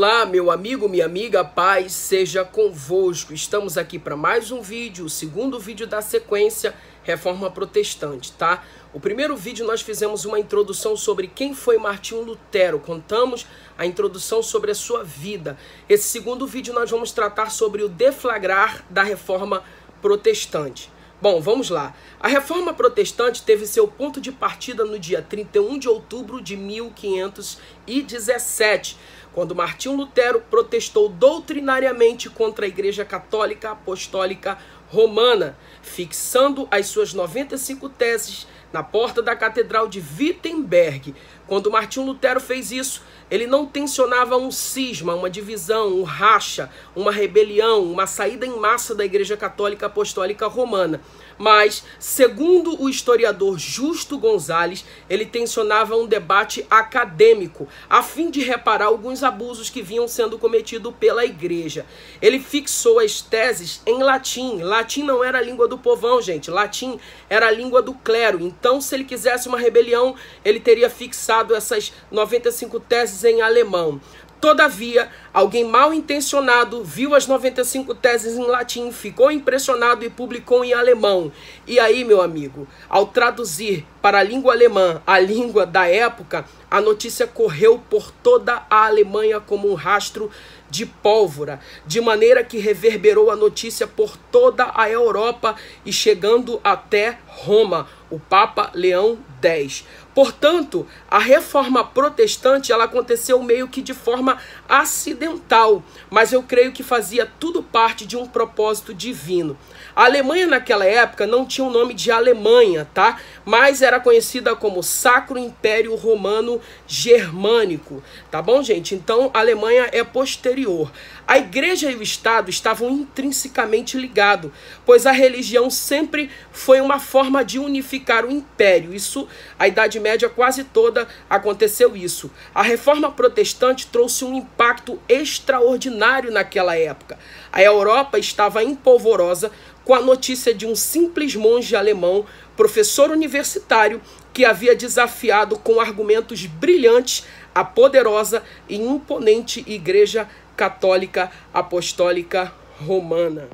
Olá, meu amigo, minha amiga, paz seja convosco. Estamos aqui para mais um vídeo, o segundo vídeo da sequência Reforma Protestante, tá? O primeiro vídeo nós fizemos uma introdução sobre quem foi Martinho Lutero, contamos a introdução sobre a sua vida. Esse segundo vídeo nós vamos tratar sobre o deflagrar da Reforma Protestante. Bom, vamos lá. A Reforma Protestante teve seu ponto de partida no dia 31 de outubro de 1517, quando Martinho Lutero protestou doutrinariamente contra a Igreja Católica Apostólica Romana, fixando as suas 95 teses na porta da Catedral de Wittenberg. Quando Martinho Lutero fez isso, ele não tensionava um cisma, uma divisão, um racha, uma rebelião, uma saída em massa da Igreja Católica Apostólica Romana. Mas, segundo o historiador Justo Gonzalez, ele tensionava um debate acadêmico, a fim de reparar alguns abusos que vinham sendo cometidos pela Igreja. Ele fixou as teses em latim. Latim não era a língua do povão, gente. Latim era a língua do clero. Então, se ele quisesse uma rebelião, ele teria fixado essas 95 teses em alemão. Todavia, alguém mal intencionado viu as 95 teses em latim, ficou impressionado e publicou em alemão. E aí, meu amigo, ao traduzir para a língua alemã, a língua da época, a notícia correu por toda a Alemanha como um rastro de pólvora, de maneira que reverberou a notícia por toda a Europa e chegando até Roma, o Papa Leão X. Portanto, a Reforma Protestante ela aconteceu meio que de forma acidental, mas eu creio que fazia tudo parte de um propósito divino. A Alemanha naquela época não tinha o nome de Alemanha, tá? Mas era conhecida como Sacro Império Romano Germânico, tá bom, gente? Então, a Alemanha é posterior. A Igreja e o Estado estavam intrinsecamente ligados, pois a religião sempre foi uma forma de unificar o império. Isso, a Idade Média quase toda aconteceu isso. A Reforma Protestante trouxe um impacto extraordinário naquela época. A Europa estava empolvorosa com a notícia de um simples monge alemão, professor universitário, que havia desafiado com argumentos brilhantes a poderosa e imponente Igreja Católica Apostólica Romana.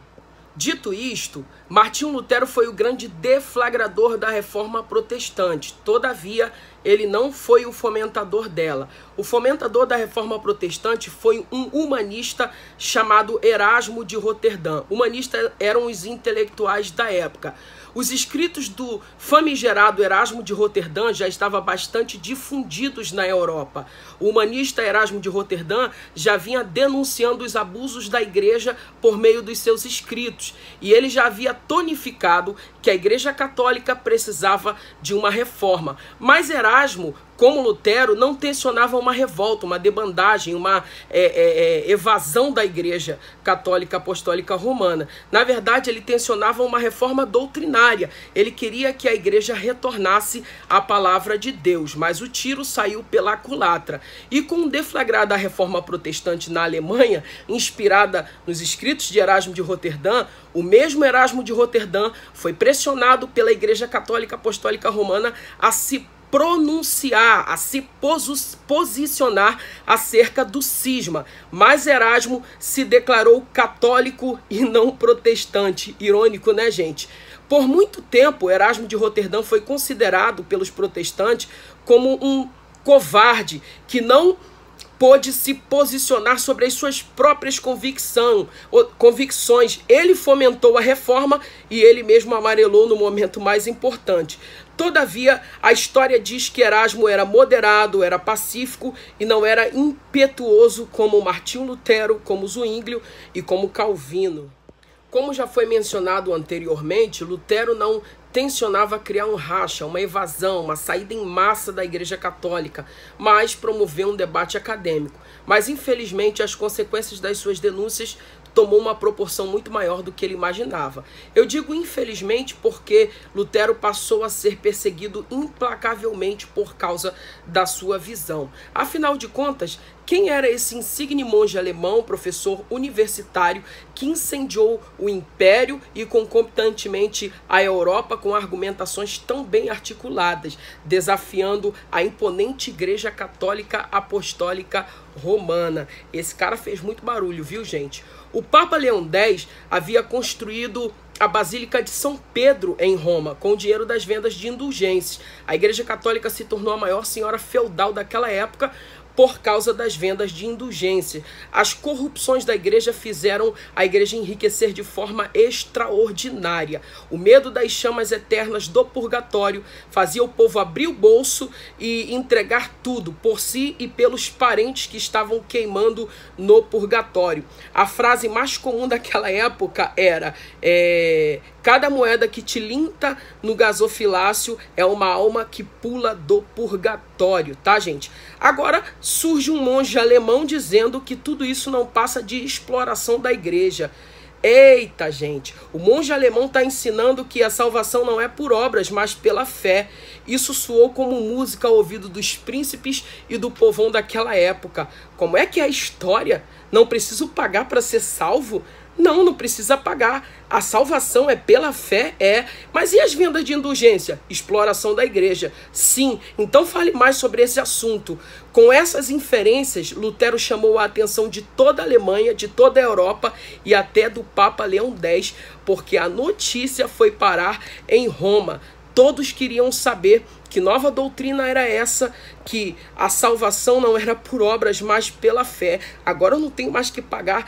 Dito isto, Martinho Lutero foi o grande deflagrador da Reforma Protestante. Todavia, ele não foi o fomentador dela. O fomentador da Reforma Protestante foi um humanista chamado Erasmo de Roterdã. Humanistas eram os intelectuais da época. Os escritos do famigerado Erasmo de Roterdã já estavam bastante difundidos na Europa. O humanista Erasmo de Roterdã já vinha denunciando os abusos da igreja por meio dos seus escritos. E ele já havia tonificado que a Igreja Católica precisava de uma reforma. Mas Erasmo, como Lutero, não tensionava uma revolta, uma debandagem, uma evasão da Igreja Católica Apostólica Romana. Na verdade, ele tensionava uma reforma doutrinária. Ele queria que a Igreja retornasse à palavra de Deus, mas o tiro saiu pela culatra. E com o deflagrar da Reforma Protestante na Alemanha, inspirada nos escritos de Erasmo de Roterdã, o mesmo Erasmo de Roterdã foi pressionado pela Igreja Católica Apostólica Romana a se pronunciar, a se posicionar acerca do cisma. Mas Erasmo se declarou católico e não protestante. Irônico, né, gente? Por muito tempo, Erasmo de Roterdã foi considerado pelos protestantes como um covarde que não pôde se posicionar sobre as suas próprias convicções. Ele fomentou a reforma e ele mesmo amarelou no momento mais importante. Todavia, a história diz que Erasmo era moderado, era pacífico e não era impetuoso como Martinho Lutero, como Zwinglio e como Calvino. Como já foi mencionado anteriormente, Lutero não tensionava criar um racha, uma evasão, uma saída em massa da Igreja Católica, mas promoveu um debate acadêmico. Mas, infelizmente, as consequências das suas denúncias tomou uma proporção muito maior do que ele imaginava. Eu digo infelizmente porque Lutero passou a ser perseguido implacavelmente por causa da sua visão. Afinal de contas, Quem era esse insigne monge alemão, professor universitário, que incendiou o império e concomitantemente a Europa com argumentações tão bem articuladas, desafiando a imponente Igreja Católica Apostólica Romana? Esse cara fez muito barulho, viu, gente? O Papa Leão X havia construído a Basílica de São Pedro em Roma, com o dinheiro das vendas de indulgências. A Igreja Católica se tornou a maior senhora feudal daquela época por causa das vendas de indulgência. As corrupções da igreja fizeram a igreja enriquecer de forma extraordinária. O medo das chamas eternas do purgatório fazia o povo abrir o bolso e entregar tudo por si e pelos parentes que estavam queimando no purgatório. A frase mais comum daquela época era: cada moeda que tilinta no gasofilácio é uma alma que pula do purgatório, tá, gente? Agora surge um monge alemão dizendo que tudo isso não passa de exploração da igreja. Eita, gente, o monge alemão está ensinando que a salvação não é por obras, mas pela fé. Isso soou como música ao ouvido dos príncipes e do povão daquela época. Como é que é a história? Não preciso pagar para ser salvo? Não, não precisa pagar. A salvação é pela fé, Mas e as vendas de indulgência? Exploração da igreja. Sim, então fale mais sobre esse assunto. Com essas inferências, Lutero chamou a atenção de toda a Alemanha, de toda a Europa e até do Papa Leão X, porque a notícia foi parar em Roma. Todos queriam saber que nova doutrina era essa, que a salvação não era por obras, mas pela fé. Agora eu não tenho mais que pagar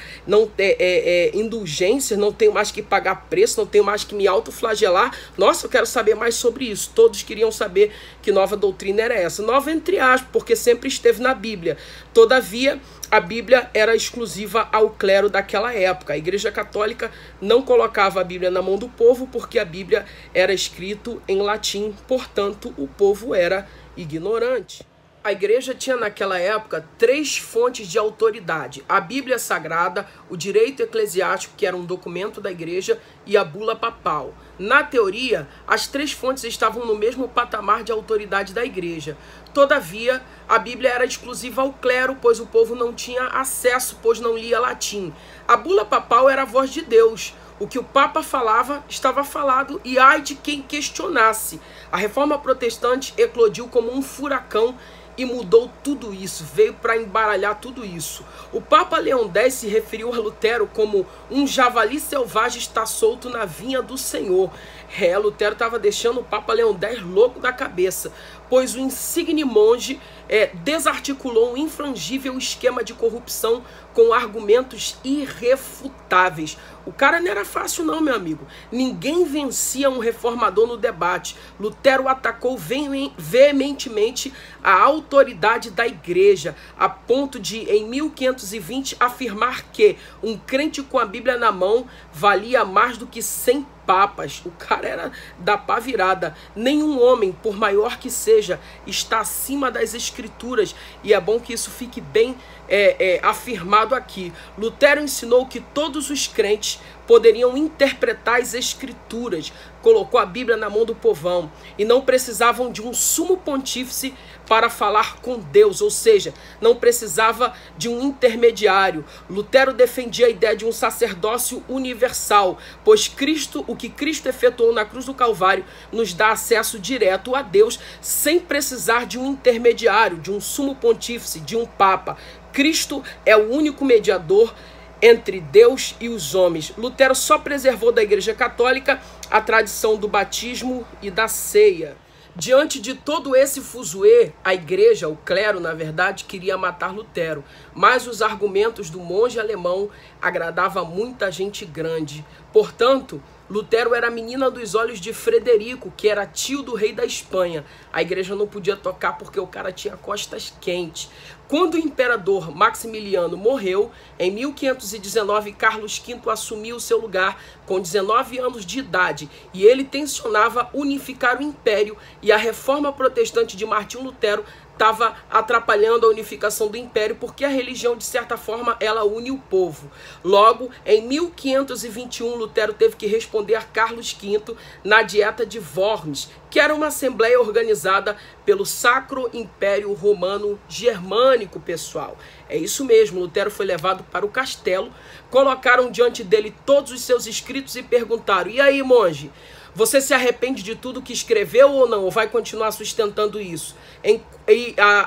indulgências, não tenho mais que pagar preço, não tenho mais que me autoflagelar. Nossa, eu quero saber mais sobre isso. Todos queriam saber que nova doutrina era essa. Nova entre aspas, porque sempre esteve na Bíblia. Todavia, a Bíblia era exclusiva ao clero daquela época. A Igreja Católica não colocava a Bíblia na mão do povo porque a Bíblia era escrita em latim, portanto, o povo era ignorante. A igreja tinha naquela época 3 fontes de autoridade: a Bíblia Sagrada, o direito eclesiástico, que era um documento da igreja, e a bula papal. Na teoria, as 3 fontes estavam no mesmo patamar de autoridade da igreja. Todavia, a Bíblia era exclusiva ao clero, pois o povo não tinha acesso, pois não lia latim. A bula papal era a voz de Deus. O que o Papa falava, estava falado, e ai de quem questionasse. A reforma protestante eclodiu como um furacão e mudou tudo isso, veio para embaralhar tudo isso. O Papa Leão X se referiu a Lutero como um javali selvagem está solto na vinha do Senhor. Lutero estava deixando o Papa Leão X louco da cabeça, pois o insigne monge desarticulou um infrangível esquema de corrupção com argumentos irrefutáveis. O cara não era fácil não, meu amigo. Ninguém vencia um reformador no debate. Lutero atacou veementemente a autoridade da igreja, a ponto de, em 1520, afirmar que um crente com a Bíblia na mão valia mais do que 100 papas. O cara era da pá virada. Nenhum homem, por maior que seja, está acima das escrituras. E é bom que isso fique bem afirmado aqui. Lutero ensinou que todos os crentes poderiam interpretar as escrituras, colocou a Bíblia na mão do povão e não precisavam de um sumo pontífice para falar com Deus, ou seja, não precisava de um intermediário. Lutero defendia a ideia de um sacerdócio universal, pois Cristo, o que Cristo efetuou na cruz do Calvário, nos dá acesso direto a Deus sem precisar de um intermediário, de um sumo pontífice, de um papa. Cristo é o único mediador entre Deus e os homens. Lutero só preservou da Igreja Católica a tradição do batismo e da ceia. Diante de todo esse fuzuê, a igreja, o clero, na verdade, queria matar Lutero. Mas os argumentos do monge alemão agradavam muita gente grande. Portanto, Lutero era a menina dos olhos de Frederico, que era tio do rei da Espanha. A igreja não podia tocar porque o cara tinha costas quentes. Quando o imperador Maximiliano morreu, em 1519, Carlos V assumiu seu lugar com 19 anos de idade e ele tensionava unificar o império, e a reforma protestante de Martinho Lutero estava atrapalhando a unificação do império, porque a religião, de certa forma, ela une o povo. Logo, em 1521, Lutero teve que responder a Carlos V na Dieta de Worms, que era uma assembleia organizada pelo Sacro Império Romano Germânico, pessoal. É isso mesmo, Lutero foi levado para o castelo, colocaram diante dele todos os seus escritos e perguntaram: e aí, monge, você se arrepende de tudo que escreveu ou não? Ou vai continuar sustentando isso?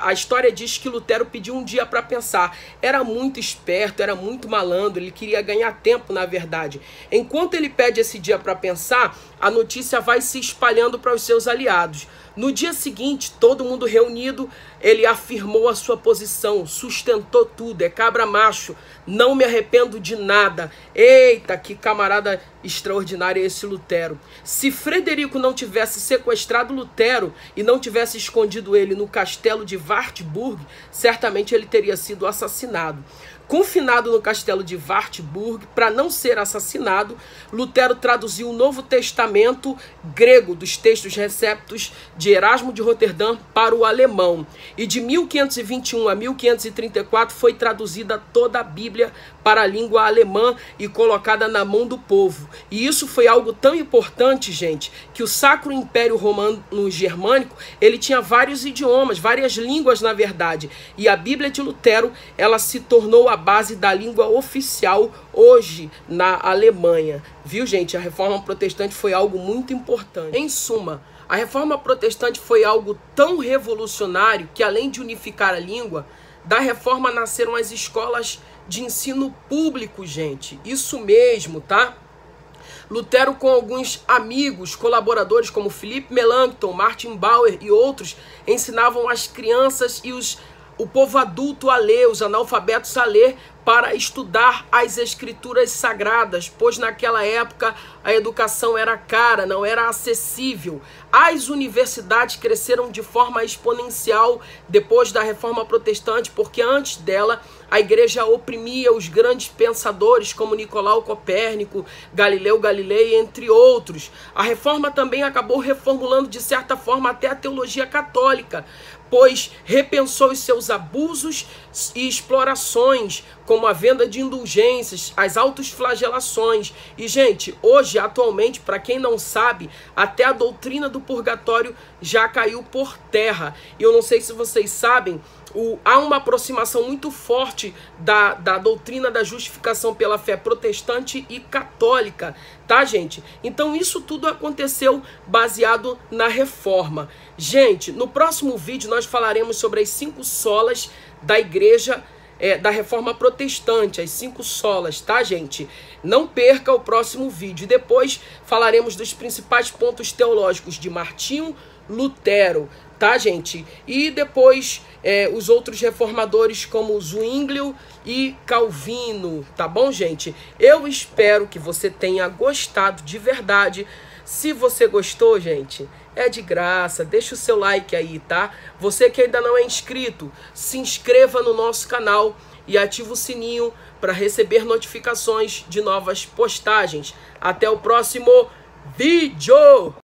A história diz que Lutero pediu um dia para pensar. Era muito esperto, era muito malandro, ele queria ganhar tempo, na verdade. Enquanto ele pede esse dia para pensar, a notícia vai se espalhando para os seus aliados. No dia seguinte, todo mundo reunido, ele afirmou a sua posição, sustentou tudo, é cabra macho, não me arrependo de nada. Eita, que camarada extraordinário é esse Lutero. Se Frederico não tivesse sequestrado Lutero e não tivesse escondido ele no castelo de Wartburg, certamente ele teria sido assassinado. Confinado no castelo de Wartburg, para não ser assassinado, Lutero traduziu o Novo Testamento grego dos textos receptos de Erasmo de Roterdã para o alemão. E de 1521 a 1534 foi traduzida toda a Bíblia para a língua alemã e colocada na mão do povo. E isso foi algo tão importante, gente, que o Sacro Império Romano Germânico, ele tinha vários idiomas, várias línguas, na verdade. E a Bíblia de Lutero, ela se tornou a base da língua oficial hoje na Alemanha. Viu, gente? A Reforma Protestante foi algo muito importante. Em suma, a Reforma Protestante foi algo tão revolucionário que, além de unificar a língua, da Reforma nasceram as escolas de ensino público, gente. Isso mesmo, tá? Lutero, com alguns amigos, colaboradores como Philipp Melanchthon, Martin Bauer e outros, ensinavam as crianças e o povo adulto a ler, os analfabetos a ler, para estudar as escrituras sagradas, pois naquela época a educação era cara, não era acessível. As universidades cresceram de forma exponencial depois da Reforma Protestante, porque antes dela a igreja oprimia os grandes pensadores como Nicolau Copérnico, Galileu Galilei, entre outros. A Reforma também acabou reformulando de certa forma até a teologia católica, pois repensou os seus abusos e explorações, como a venda de indulgências, as autoflagelações. E, gente, hoje, atualmente, para quem não sabe, até a doutrina do purgatório já caiu por terra. E eu não sei se vocês sabem, há uma aproximação muito forte da doutrina da justificação pela fé protestante e católica, tá, gente? Então isso tudo aconteceu baseado na reforma. Gente, no próximo vídeo nós falaremos sobre as 5 solas da igreja da Reforma Protestante, as 5 solas, tá, gente? Não perca o próximo vídeo. Depois falaremos dos principais pontos teológicos de Martinho Lutero, tá, gente? E depois os outros reformadores como Zwinglio e Calvino, tá bom, gente? Eu espero que você tenha gostado de verdade. Se você gostou, gente, é de graça, deixa o seu like aí, tá? Você que ainda não é inscrito, se inscreva no nosso canal e ativa o sininho para receber notificações de novas postagens. Até o próximo vídeo!